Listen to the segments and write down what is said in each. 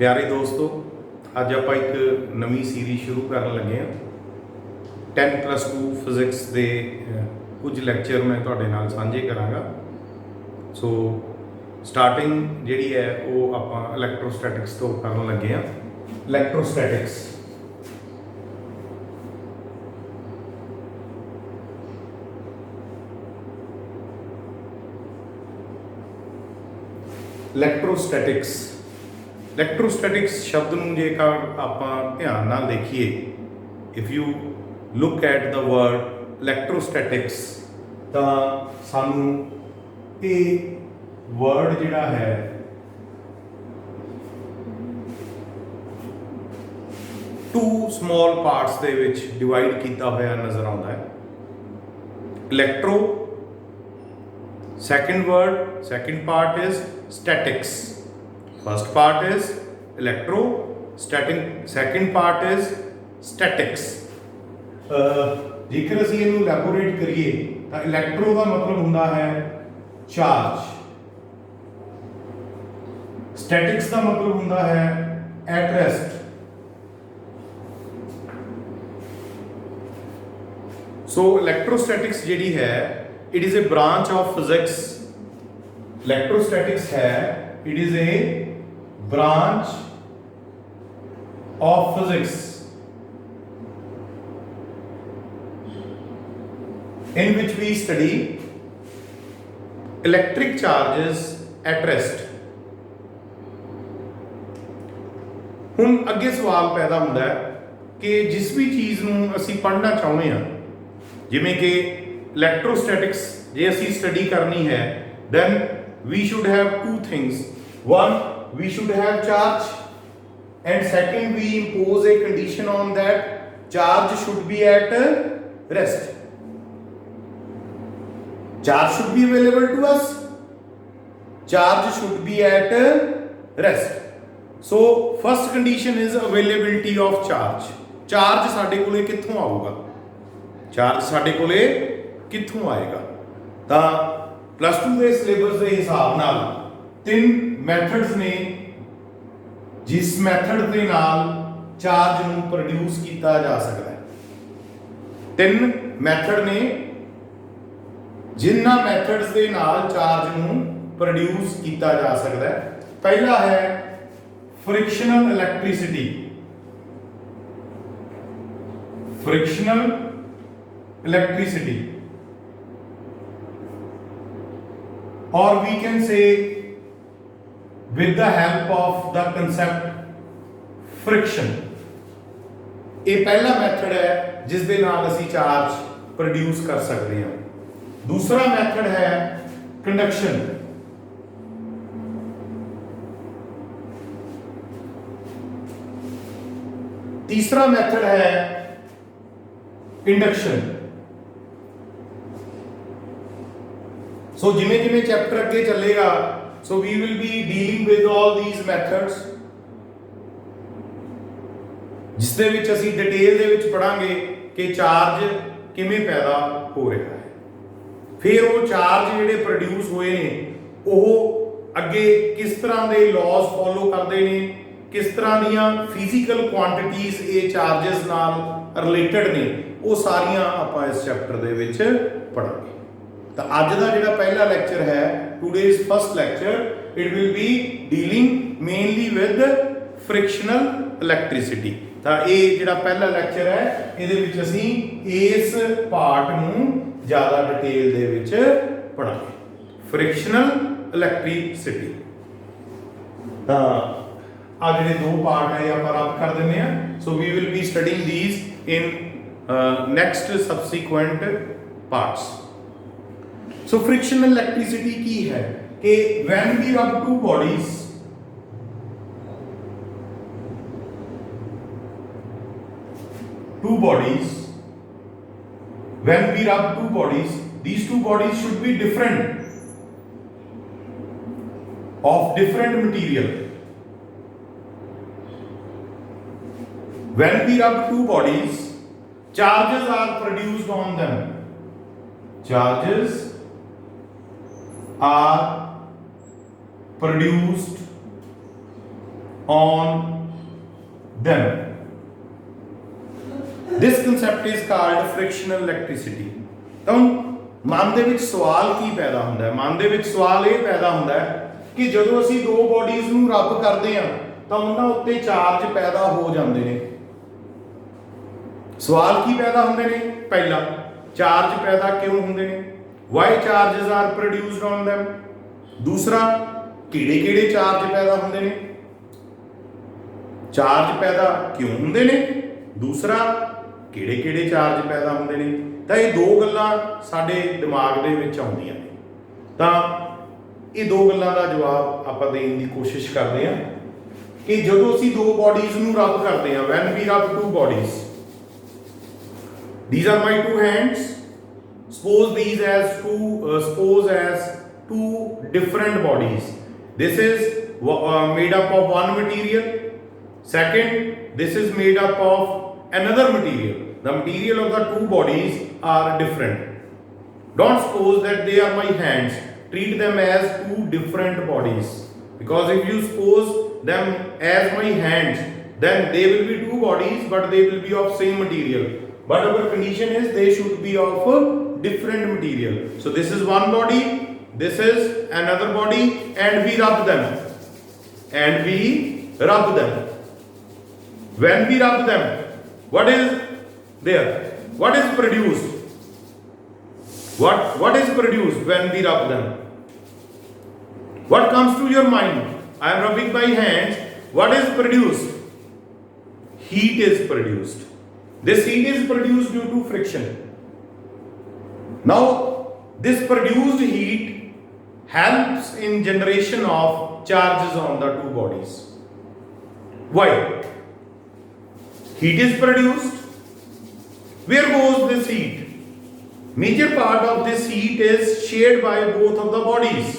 प्यारे दोस्तों, अज आप एक नवी सीरीज शुरू कर लगे हैं। 10+2 फिजिक्स के कुछ लैक्चर मैं तुहाडे नाल सांझे करांगा। सो स्टार्टिंग जिहड़ी है वो आपां इलैक्ट्रोस्टैटिक्स तो करन लगे हैं। इलैक्ट्रोस्टैटिक्स इलैक्ट्रोस्टैटिक्स इलैक्ट्रोस्टैटिक्स शब्द नूं जेकर आपां ध्यान नाल देखीए, if you look at the word electrostatics तां सानूं ये वर्ड जिहड़ा है टू स्मॉल पार्ट्स दे विच डिवाइड कीता होया नज़र आउंदा है। Electro second part is statics. First part is electrostatic, second part is statics. जेकर ਅਸੀਂ ਇਹਨੂੰ ਇਲੈਬੋਰੇਟ ਕਰੀਏ ਤਾਂ ਇਲੈਕਟ੍ਰੋ ਦਾ ਮਤਲਬ ਹੁੰਦਾ ਹੈ ਚਾਰਜ, ਸਟੈਟਿਕਸ ਦਾ ਮਤਲਬ ਹੁੰਦਾ ਹੈ ਐਟ ਰੈਸਟ। ਸੋ ਇਲੈਕਟ੍ਰੋਸਟੈਟਿਕਸ ਜਿਹੜੀ ਹੈ it is a branch of physics. Electrostatics it is a branch of physics in which we study electric charges at rest. ਹੁਣ ਅੱਗੇ ਸਵਾਲ ਪੈਦਾ ਹੁੰਦਾ ਹੈ ਕਿ ਜਿਸ ਵੀ ਚੀਜ਼ ਨੂੰ ਅਸੀਂ ਪੜ੍ਹਨਾ ਚਾਹੁੰਦੇ ਹਾਂ, ਜਿਵੇਂ ਕਿ इलैक्ट्रोस्टैटिक्स जे असी स्टडी करनी है, then we should have two things. One, we should have charge, and second, we impose a condition on that charge should be at rest. Charge should be available to us, charge should be at rest. So first condition is availability of charge. Charge साडे कोले कित्थों आऊगा? Charge साडे कोले कित्थों आएगा? ਤਾਂ +2 ਦੇ syllabus ਦੇ ਹਿਸਾਬ ਨਾਲ 3 ਮੈਥਡਸ ਨੇ ਜਿਸ ਮੈਥਡ ਦੇ ਨਾਲ ਚਾਰਜ ਨੂੰ ਪ੍ਰੋਡਿਊਸ ਕੀਤਾ ਜਾ ਸਕਦਾ ਹੈ। 3 ਮੈਥਡ ਨੇ ਜਿਨ੍ਹਾਂ ਮੈਥਡਸ ਦੇ ਨਾਲ ਚਾਰਜ ਨੂੰ ਪ੍ਰੋਡਿਊਸ ਕੀਤਾ ਜਾ ਸਕਦਾ ਹੈ। ਪਹਿਲਾ ਹੈ frictional electricity. Frictional electricity, or we can say with the help of the concept friction। ਇਹ ਪਹਿਲਾ ਮੈਥਡ ਹੈ ਜਿਸ ਦੇ ਨਾਲ ਅਸੀਂ ਚਾਰਜ ਪ੍ਰੋਡਿਊਸ ਕਰ ਸਕਦੇ ਹਾਂ। ਦੂਸਰਾ ਮੈਥਡ ਹੈ ਕੰਡਕਸ਼ਨ। ਤੀਸਰਾ ਮੈਥਡ ਹੈ इंडक्शन। सो जिमें जिमें चैप्टर अगे चलेगा, so we will be dealing with all these methods, जिस दे विच असीं डिटेल दे विच पढ़ांगे कि चार्ज किवें पैदा हो रहा है, फिर वो चार्ज जिहड़े प्रोड्यूस होए ने ओह अगे किस तरह के लॉज फॉलो करते हैं, किस तरह दीयां फिजिकल क्वांटिटीज ये चार्जिस नाल रिलेटेड ने, वो सारियां आपां इस चैप्टर दे विच पढ़ांगे। तो अज दा जिहड़ा पहला लैक्चर है, today's first lecture, it will be dealing mainly with frictional electricity. तो ये जिहड़ा पहला लैक्चर है, इहदे विच असीं इस पार्ट नूं ज़्यादा डिटेल दे विच पढ़ांगे, फ्रिक्शनल इलैक्ट्रिसिटी। तां आ जिहड़े दो पार्ट है आपां रब कर दिंदे आ। So we will be studying these in next subsequent parts. So frictional electricity की है कि when we rub two bodies, when we rub two bodies, these two bodies should be different, of different material. When we rub two bodies, charges are produced on them. Charges are produced on them. This concept is called frictional electricity. ਤਾਂ ਮਨ ਦੇ ਵਿੱਚ ਸਵਾਲ ਕੀ ਪੈਦਾ ਹੁੰਦਾ ਹੈ? ਮਨ ਦੇ ਵਿੱਚ ਸਵਾਲ ਇਹ ਪੈਦਾ ਹੁੰਦਾ ਹੈ ਕਿ ਜਦੋਂ ਅਸੀਂ ਦੋ ਬੋਡੀਜ਼ ਨੂੰ ਰੱਬ ਕਰਦੇ ਹਾਂ ਤਾਂ ਉਹਨਾਂ ਉੱਤੇ ਚਾਰਜ ਪੈਦਾ ਹੋ ਜਾਂਦੇ ਨੇ। ਸਵਾਲ ਕੀ ਪੈਦਾ ਹੁੰਦੇ ਨੇ? ਪਹਿਲਾ, ਚਾਰਜ ਪੈਦਾ ਕਿਉਂ ਹੁੰਦੇ ਨੇ? Why charges are produced on them। ਦੂਸਰਾ, ਕਿਹੜੇ ਚਾਰਜ ਪੈਦਾ ਹੁੰਦੇ ਨੇ? ਚਾਰਜ ਪੈਦਾ ਕਿਉਂ ਹੁੰਦੇ ਨੇ? ਦੂਸਰਾ, ਕਿਹੜੇ ਚਾਰਜ ਪੈਦਾ ਹੁੰਦੇ ਨੇ? ਤਾਂ ਇਹ ਦੋ ਗੱਲਾਂ ਸਾਡੇ ਦਿਮਾਗ ਦੇ ਵਿੱਚ ਆਉਂਦੀਆਂ ਨੇ। ਤਾਂ ਇਹ ਦੋ ਗੱਲਾਂ ਦਾ ਜਵਾਬ ਆਪਾਂ ਦੇਣ ਦੀ ਕੋਸ਼ਿਸ਼ ਕਰਦੇ ਹਾਂ ਕਿ ਜਦੋਂ ਅਸੀਂ ਦੋ ਬਾਡੀਜ਼ ਨੂੰ ਰਬ ਕਰਦੇ ਹਾਂ, when we rub two bodies, these are my two hands, suppose these as two different bodies. This is made up of one material, second this is made up of another material. The material of the two bodies are different. Don't suppose that they are my hands, treat them as two different bodies, because if you suppose them as my hands, then they will be two bodies but they will be of same material, but our condition is they should be of different material. So this is one body, this is another body, and we rub them, when we rub them, what is there? What is produced? What is produced when we rub them? What comes to your mind? I am rubbing my hands. What is produced? Heat is produced. This heat is produced due to friction. Now, this produced heat helps in generation of charges on the two bodies. Why? Heat is produced. Where goes this heat? Major part of this heat is shared by both of the bodies.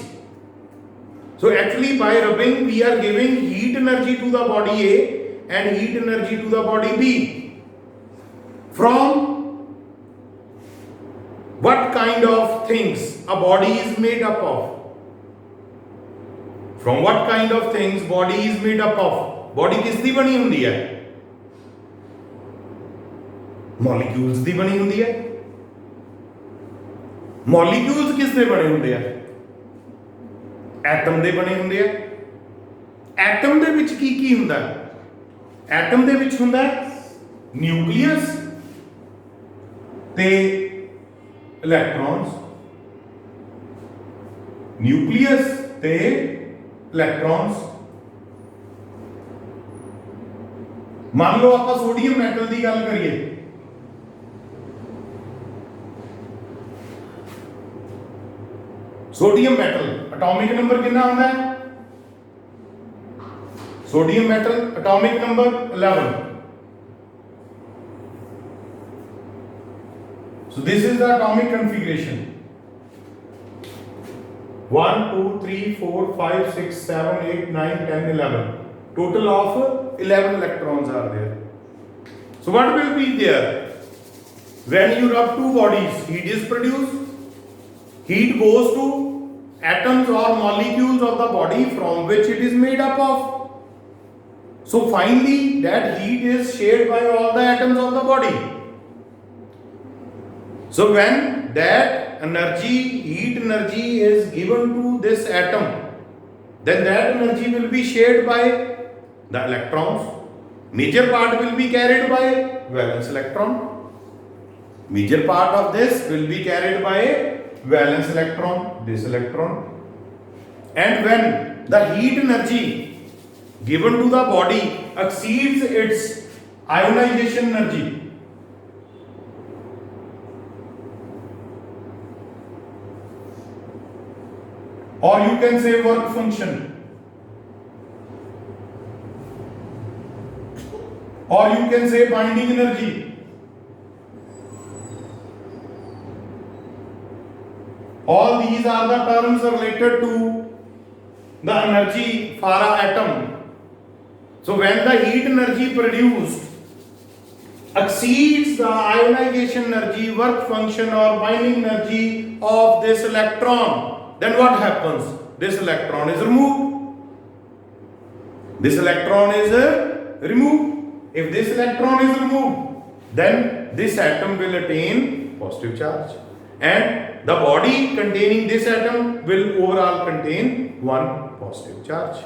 So actually by rubbing we are giving heat energy to the body A and heat energy to the body B. From what kind of things a body is made up of? From what kind of things body is made up of? Body किस दी बनी हुंदी है? Molecules दी बनी हुंदी है। Molecules किस दे बने हुंदे हैं? एटम दे बने हुंदे हैं। एटम दे विच की हुंदा है? एटम दे विच हुंदा है न्यूक्लियस ते इलेक्ट्रॉन्स। न्यूक्लियस ते इलेक्ट्रॉन्स। मान लो आप सोडियम मेटल की गल करिए, सोडियम मेटल एटॉमिक नंबर कितना होता है? Sodium metal atomic number 11. So this is the atomic configuration. 1 2 3 4 5 6 7 8 9 10 11. Total of 11 electrons are there. So what will be there? When you rub two bodies, heat is produced. Heat goes to atoms or molecules of the body from which it is made up of. So finally that heat is shared by all the atoms of the body. So when that energy, heat energy is given to this atom, then that energy will be shared by the electrons. Major part will be carried by valence electron. Major part of this will be carried by valence electron, this electron. And when the heat energy given to the body exceeds its ionization energy, or you can say work function, or you can say binding energy, all these are the terms related to the energy for an atom. So when the heat energy produced exceeds the ionization energy, work function or binding energy of this electron, then what happens? This electron is removed. this electron is removed. If this electron is removed, then this atom will attain positive charge, and the body containing this atom will overall contain one positive charge.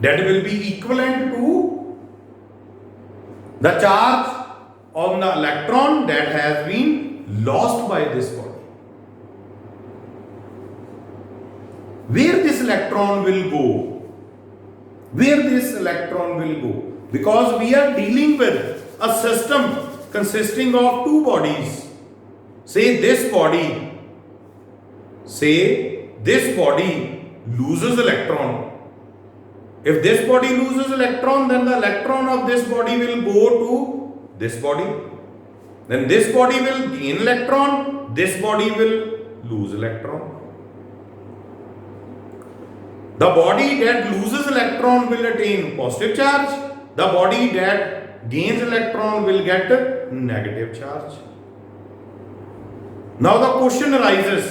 That will be equivalent to the charge on the electron that has been lost by this body. Where this electron will go? Where this electron will go? Because we are dealing with a system consisting of two bodies. Say this body loses electron. If this body loses electron, then the electron of this body will go to this body. Then this body will gain electron, this body will lose electron. The body that loses electron will attain positive charge. The body that gains electron will get negative charge. Now the question arises,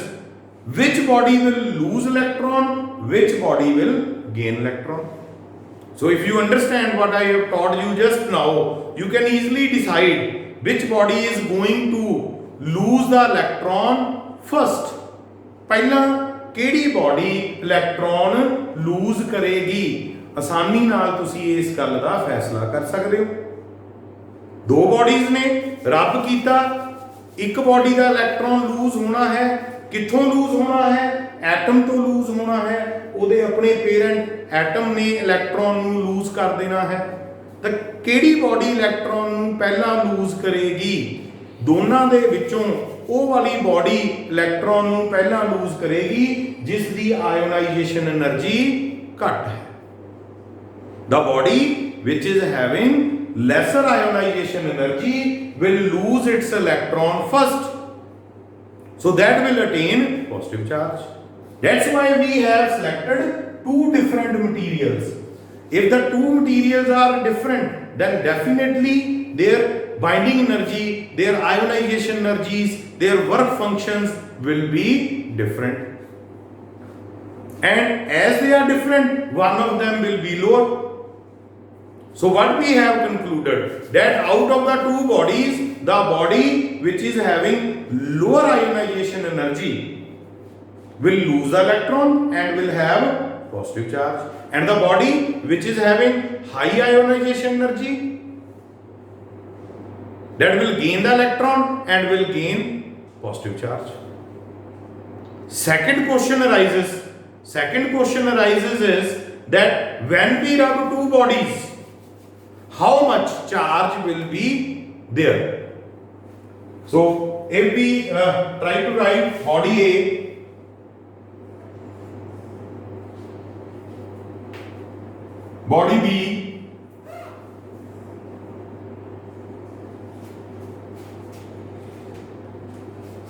which body will lose electron, which body will gain electron? So if you understand what I have taught you just now, you can easily decide which body is going to lose the electron first. पहला ਕਿਹੜੀ body electron loose ਕਰੇਗੀ, ਆਸਾਨੀ ਨਾਲ ਤੁਸੀਂ ਇਸ ਗੱਲ ਦਾ ਫੈਸਲਾ ਕਰ ਸਕਦੇ ਹੋ। ਦੋ ਬੋਡੀਜ਼ ਨੇ, ਰੱਬ ਕੀਤਾ ਇੱਕ ਬੋਡੀ ਦਾ ਇਲੈਕਟ੍ਰੌਨ ਲੂਜ਼ ਹੋਣਾ ਹੈ, ਕਿੱਥੋਂ ਲੂਜ਼ ਹੋਣਾ ਹੈ? ਐਟਮ ਤੋਂ ਲੂਜ਼ ਹੋਣਾ ਹੈ। ਉਹਦੇ ਆਪਣੇ ਪੇਰੈਂਟ ਐਟਮ ਨੇ ਇਲੈਕਟ੍ਰੌਨ ਨੂੰ ਲੂਜ਼ ਕਰ ਦੇਣਾ ਹੈ। ਤਾਂ ਕਿਹੜੀ ਬੋਡੀ ਇਲੈਕਟ੍ਰੌਨ ਨੂੰ ਪਹਿਲਾਂ ਲੂਜ਼ ਕਰੇਗੀ? ਦੋਨਾਂ ਦੇ ਵਿੱਚੋਂ ਉਹ ਵਾਲੀ ਬੋਡੀ ਇਲੈਕਟ੍ਰੌਨ ਨੂੰ ਪਹਿਲਾਂ ਲੂਜ਼ ਕਰੇਗੀ ਜਿਸ ਦੀ ਆਇਓਨਾਈਜੇਸ਼ਨ એનર્ਜੀ ਘੱਟ ਹੈ। The body which is having lesser ionization energy will lose its electron first, so that will attain positive charge. That's why we have selected two different materials. If the two materials are different, then definitely their binding energy, their ionization energies, their work functions will be different. And as they are different, one of them will be lower. So what we have concluded, that out of the two bodies, the body which is having lower ionization energy will lose the electron and will have positive charge, and the body which is having high ionization energy, that will gain the electron and will gain positive charge. Second question arises is that when we rub two bodies, how much charge will be there? So if we try to write body A, body B,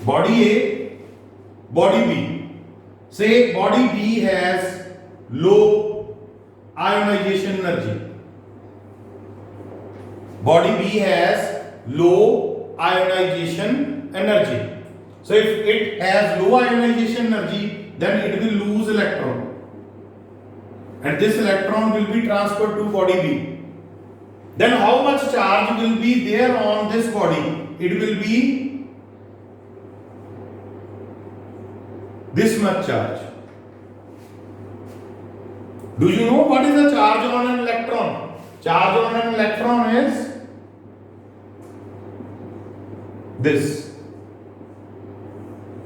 body A, body B. Say body B has low ionization energy. Body B has low ionization energy. So if it has low ionization energy, then it will lose electron, and this electron will be transferred to body B. Then how much charge will be there on this body? It will be this much charge. Do you know what is the charge on an electron? Charge on an electron is this,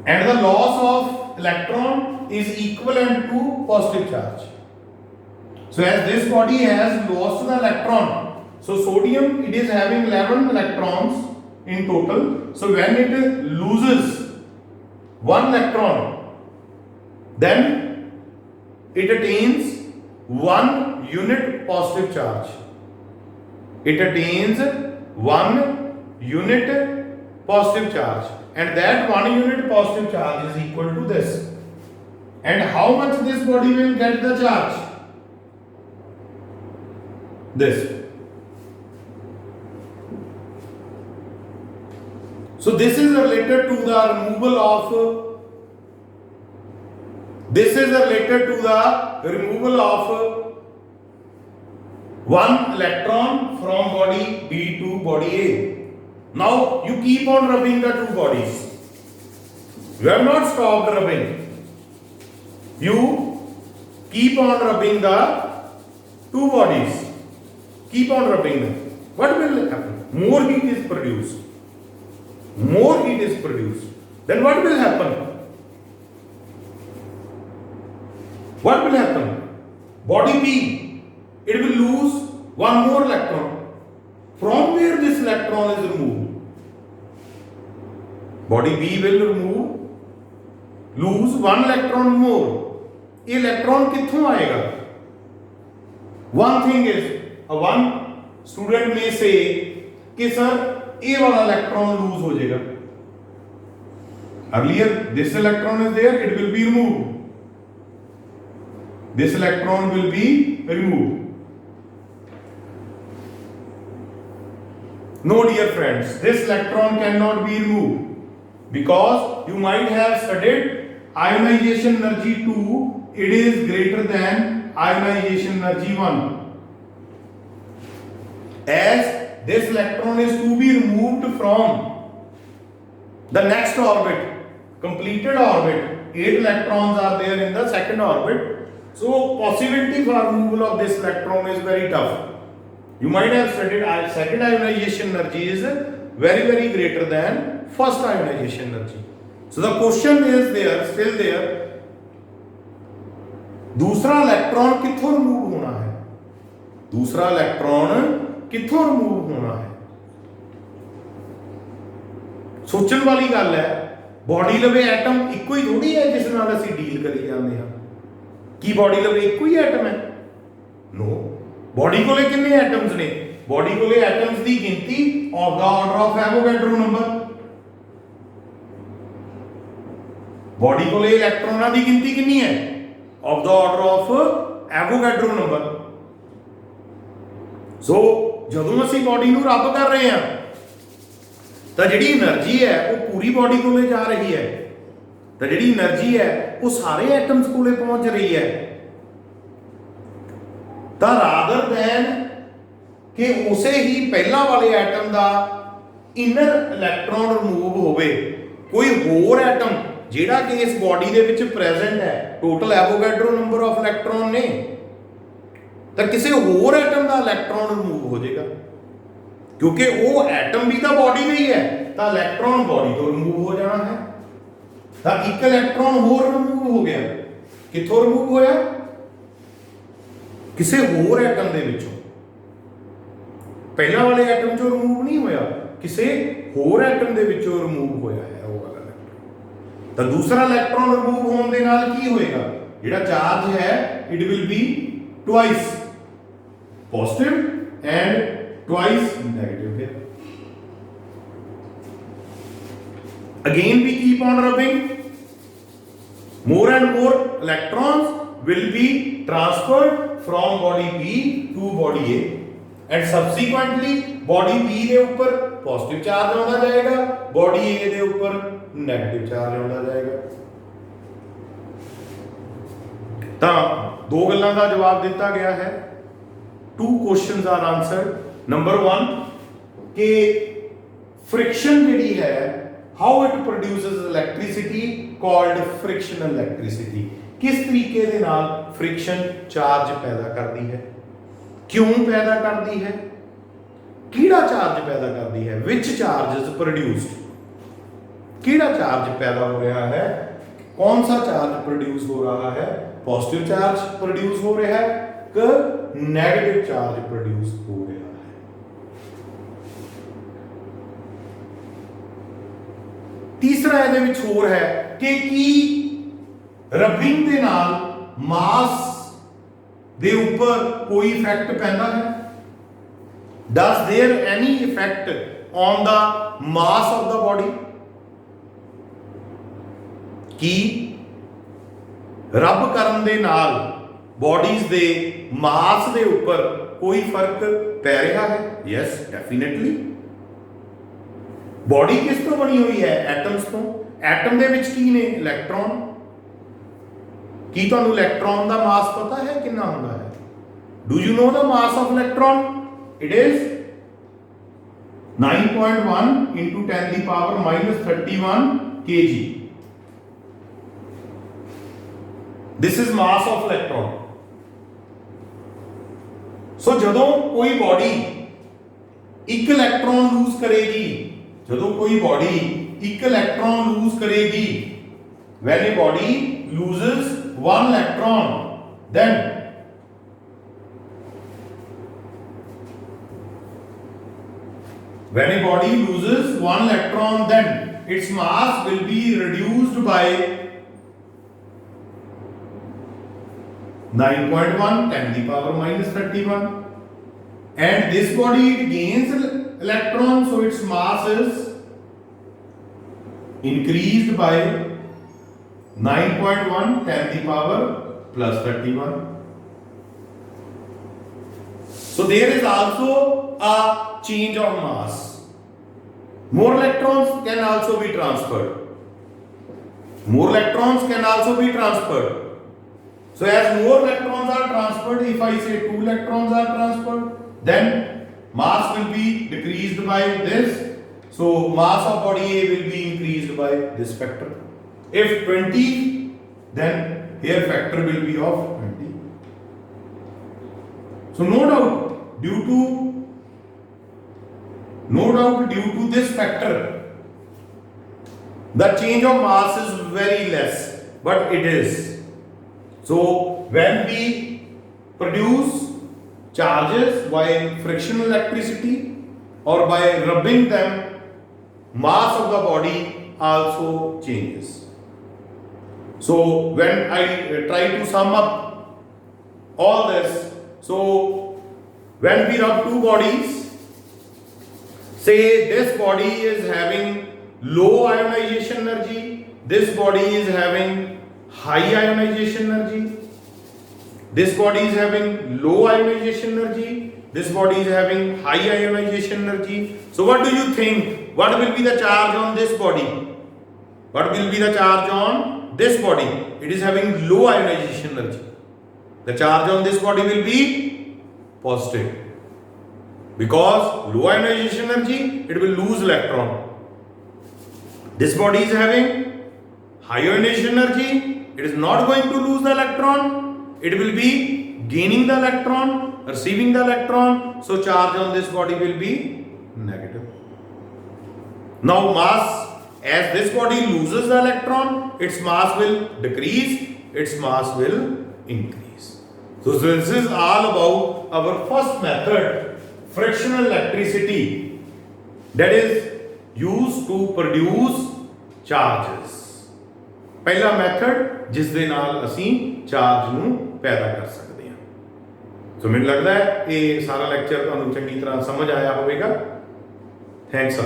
and the loss of electron is equivalent to positive charge. So as this body has lost the electron, so sodium, it is having 11 electrons in total. So when it loses one electron, then it attains 1 unit positive charge. It attains 1 unit positive charge, and that 1 unit positive charge is equal to this. And how much this body will get the charge? This. So this is related to the removal of This is related to the removal of one electron from body B to body A. Now you keep on rubbing the two bodies. You have not stopped rubbing. You keep on rubbing the two bodies. Keep on rubbing them. What will happen? More heat is produced. More heat is produced. Then what will happen? What will happen? Body B, it will lose one more electron. From where this electron is removed? Body B will lose one electron more. ये electron कित्थों आएगा? One thing is, one student may say कि sir A वाला electron lose हो जाएगा. Earlier this electron is there, it will be removed. This electron will be removed. No, dear friends, this electron cannot be removed because you might have studied ionization energy 2, it is greater than ionization energy 1. As this electron is to be removed from the next orbit, completed orbit, 8 electrons are there in the second orbit. So possibility for removal of this electron is very tough. You might have studied second ionization energy is very greater than first ionization energy. So the question is there, still there. दूसरा electron कित्थों remove होना है? दूसरा electron कित्थों remove होना है? सोचण वाली गल है। बॉडी लवे एटम इको ही थोड़ी है जिस नाल असीं डील करी जांदे हां। की बॉडी लवे इको ही एटम है? नो, बॉडी कोले कितने एटम्स ने? बॉडी कोले एटम्स की गिनती of the order of Avogadro number. Body कोले इलेक्ट्रॉनां की गिनती कितनी है? Of the order of Avogadro number. So जदों असीं बॉडी नूं रब कर रहे हैं तो जिहड़ी एनर्जी है वो पूरी बॉडी कोले जा रही है, तो जिहड़ी एनर्जी है वो सारे एटम्स कोले पहुंच रही है। तो रादर दैन कि उसे ही पहला वाले एटम का इनर इलेक्ट्रॉन रिमूव होवे, कोई होर एटम जिहड़ा कि इस बॉडी दे विच प्रेजेंट है, total Avogadro number of electron ने, तो किसी होर एटम का इलेक्ट्रॉन रिमूव हो जाएगा क्योंकि वो एटम भी तो बॉडी में ही है, तो इलेक्ट्रॉन बॉडी तो रिमूव हो जाना है। तो एक इलेक्ट्रॉन होर रिमूव हो गया, कित्थों रिमूव होया? किसी होर एटम दे विचों। पहला वाले एटम चों रिमूव नहीं होया, किसी होर एटम दे विचों रिमूव होया है वो वाला इलेक्ट्रॉन। तो दूसरा इलेक्ट्रॉन रिमूव होने दे नाल की होएगा? जिहड़ा चार्ज है it will be twice positive and twice negative here. Again we keep on rubbing. More and more electrons will be transferred from body B to body A and subsequently body B ਦੇ ਉੱਪਰ positive charge ਆਉਂਦਾ ਜਾਏਗਾ, body A ਦੇ ਉੱਪਰ negative charge ਆਉਂਦਾ ਜਾਏਗਾ। ਤਾਂ ਦੋ ਗੱਲਾਂ ਦਾ ਜਵਾਬ ਦਿੱਤਾ ਗਿਆ ਹੈ। Two questions are answered. Number 1 कि फ्रिक्शन जिहड़ी है how it produces electricity called frictional electricity. किस तरीके दे नाल फ्रिक्शन चार्ज पैदा करती है, क्यों पैदा करती है, किहड़ा चार्ज पैदा करती है, विच चार्ज इज प्रोड्यूस्ड, किहड़ा चार्ज पैदा हो रहा है, कौन सा चार्ज प्रोड्यूस हो रहा है, पॉजिटिव चार्ज प्रोड्यूस हो रहा है कि नेगेटिव चार्ज प्रोड्यूस हो रहा है। तीसरा ਇਹਦੇ ਵਿੱਚ ਹੋਰ ਹੈ ਕਿ ਕੀ ਰਬਿੰਗ ਦੇ ਨਾਲ ਮਾਸ ਦੇ ਉੱਪਰ ਕੋਈ ਇਫੈਕਟ ਪੈਂਦਾ ਹੈ? Does there any effect on the mass of the body? Ki rub ਕਰਨ ਦੇ ਨਾਲ ਬੋਡੀਜ਼ ਦੇ ਮਾਸ ਦੇ ਉੱਪਰ ਕੋਈ ਫਰਕ ਪੈ ਰਿਹਾ ਹੈ? Yes, definitely. बॉडी किस तो बनी हुई है? एटम्स तो। एटम दे विच की ने? इलेक्ट्रॉन। ਕੀ ਤੁਹਾਨੂੰ ਇਲੈਕਟ੍ਰੋਨ ਦਾ ਮਾਸ ਪਤਾ ਹੈ ਕਿੰਨਾ ਹੁੰਦਾ ਹੈ? Do you know the mass of electron? It is 9.1 into 10 the power minus 31 kg. This is mass of electron. So ਜਦੋਂ ਕੋਈ ਬੋਡੀ ਇੱਕ ਇਲੈਕਟ੍ਰੋਨ ਲੂਜ਼ ਕਰੇਗੀ, ਜਦੋਂ ਕੋਈ ਬੋਡੀ ਇੱਕ ਇਲੈਕਟ੍ਰੋਨ ਲੂਜ਼ ਕਰੇਗੀ, when a body loses one electron, then when a body loses one electron, then its mass will be reduced by 9.1 10 the power minus 31, and this body it gains electron, so its mass is increased by 9.1 10 the power plus 31. So there is also a change of mass. More electrons can also be transferred. More electrons can also be transferred. So as more electrons are transferred, if I say 2 electrons are transferred, then mass will be decreased by this. So mass of body A will be increased by this factor. If 20, then here factor will be of 20. So no doubt due to this factor, the change of mass is very less, but it is. So when we produce charges by frictional electricity or by rubbing them, mass of the body also changes. So when I try to sum up all this, so when we rub two bodies, say this body is having low ionization energy, this body is having high ionization energy, this body is having low ionization energy, this body is having high ionization energy. So what do you think? What will be the charge on this body? What will be the charge on this body? It is having low ionization energy. The charge on this body will be positive. Because low ionization energy, it will lose electron. This body is having high ionization energy, it is not going to lose the electron, it will be gaining the electron, receiving the electron, so charge on this body will be negative. Now mass, as this body loses the electron, its mass will decrease, its mass will increase. So this is all about our first method, frictional electricity, that is used to produce charges. ਪਹਿਲਾ method ਜਿਸ ਦੇ ਨਾਲ ਅਸੀਂ charge ਨੂੰ ਪੈਦਾ ਕਰ ਸਕਦੇ ਹਾਂ। ਸੋ ਮੈਨੂੰ ਲੱਗਦਾ ਹੈ ਇਹ ਸਾਰਾ ਲੈਕਚਰ ਤੁਹਾਨੂੰ ਚੰਗੀ ਤਰ੍ਹਾਂ ਸਮਝ ਆਇਆ ਹੋਵੇਗਾ। Thanks a